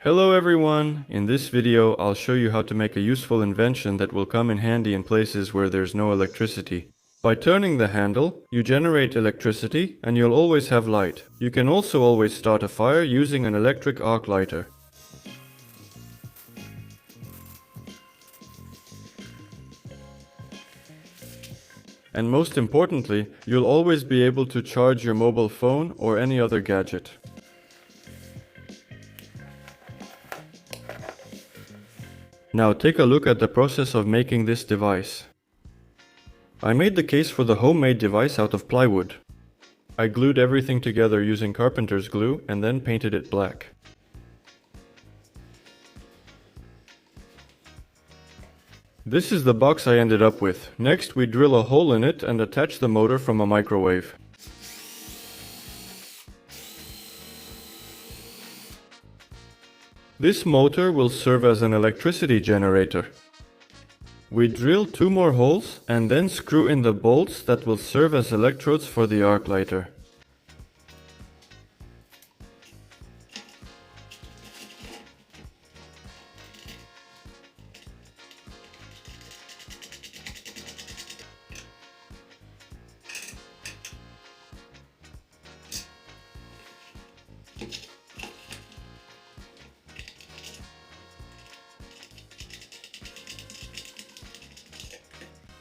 Hello everyone! In this video I'll show you how to make a useful invention that will come in handy in places where there's no electricity. By turning the handle, you generate electricity and you'll always have light. You can also always start a fire using an electric arc lighter. And most importantly, you'll always be able to charge your mobile phone or any other gadget. Now take a look at the process of making this device. I made the case for the homemade device out of plywood. I glued everything together using carpenter's glue and then painted it black. This is the box I ended up with. Next, we drill a hole in it and attach the motor from a microwave. This motor will serve as an electricity generator. We drill 2 more holes and then screw in the bolts that will serve as electrodes for the arc lighter.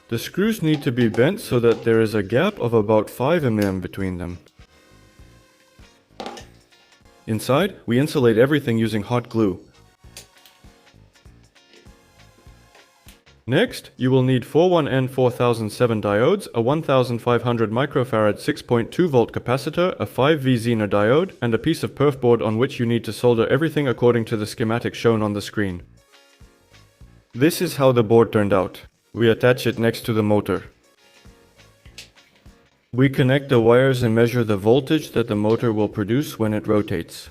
The screws need to be bent so that there is a gap of about 5 mm between them. Inside, we insulate everything using hot glue. Next, you will need 41N4007 diodes, a 1500 microfarad 6.2 volt capacitor, a 5V Zener diode, and a piece of perf board on which you need to solder everything according to the schematic shown on the screen. This is how the board turned out. We attach it next to the motor. We connect the wires and measure the voltage that the motor will produce when it rotates.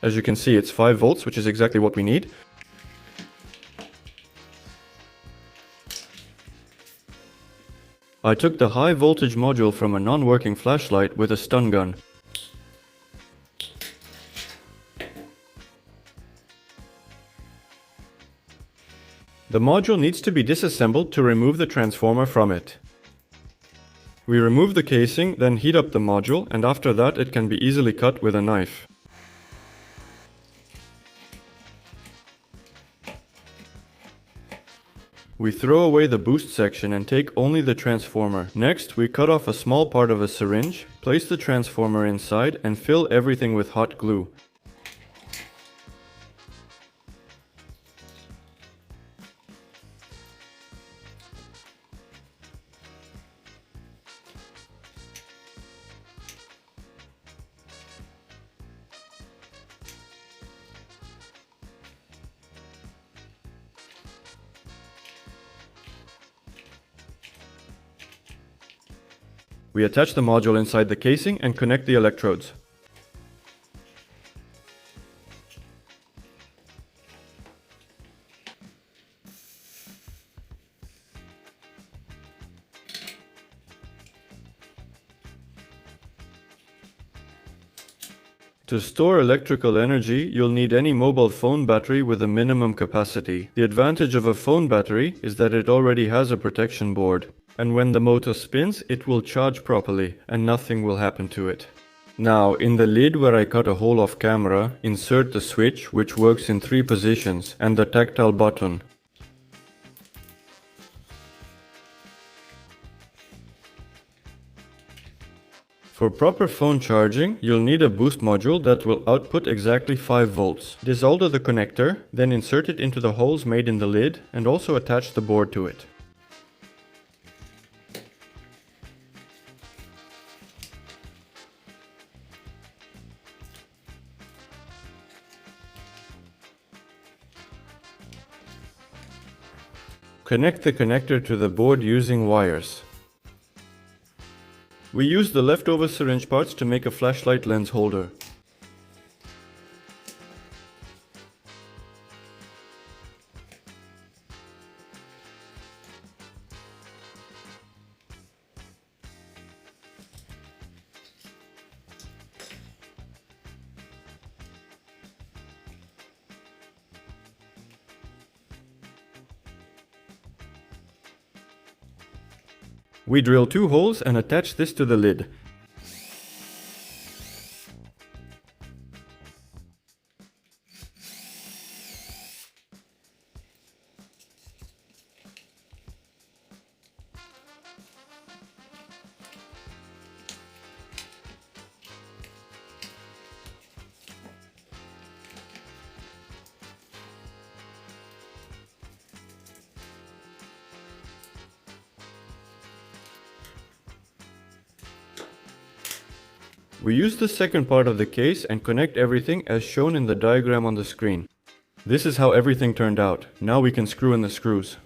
As you can see, it's 5 volts, which is exactly what we need. I took the high voltage module from a non-working flashlight with a stun gun. The module needs to be disassembled to remove the transformer from it. We remove the casing, then heat up the module, and after that it can be easily cut with a knife. We throw away the boost section and take only the transformer. Next, we cut off a small part of a syringe, place the transformer inside, and fill everything with hot glue. We attach the module inside the casing and connect the electrodes. To store electrical energy, you'll need any mobile phone battery with a minimum capacity. The advantage of a phone battery is that it already has a protection board. And when the motor spins, it will charge properly and nothing will happen to it. Now, in the lid where I cut a hole off camera, insert the switch, which works in 3 positions, and the tactile button. For proper phone charging, you'll need a boost module that will output exactly 5 volts. Desolder the connector, then insert it into the holes made in the lid and also attach the board to it. Connect the connector to the board using wires. We use the leftover syringe parts to make a flashlight lens holder. We drill 2 holes and attach this to the lid. We use the second part of the case and connect everything as shown in the diagram on the screen. This is how everything turned out. Now we can screw in the screws.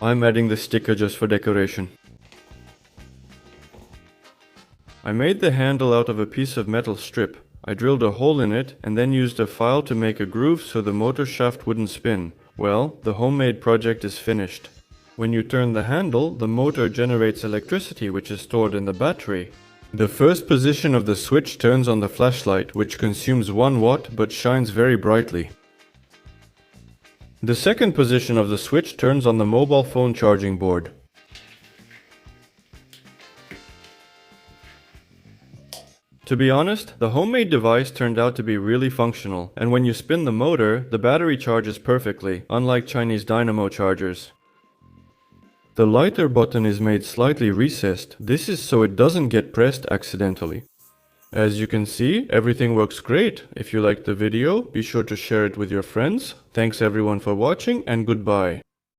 I'm adding the sticker just for decoration. I made the handle out of a piece of metal strip. I drilled a hole in it and then used a file to make a groove so the motor shaft wouldn't spin. Well, the homemade project is finished. When you turn the handle, the motor generates electricity which is stored in the battery. The first position of the switch turns on the flashlight, which consumes 1 watt but shines very brightly. The second position of the switch turns on the mobile phone charging board. To be honest, the homemade device turned out to be really functional, and when you spin the motor, the battery charges perfectly, unlike Chinese dynamo chargers. The lighter button is made slightly recessed. This is so it doesn't get pressed accidentally. As you can see, everything works great. If you liked the video, be sure to share it with your friends. Thanks everyone for watching, and goodbye.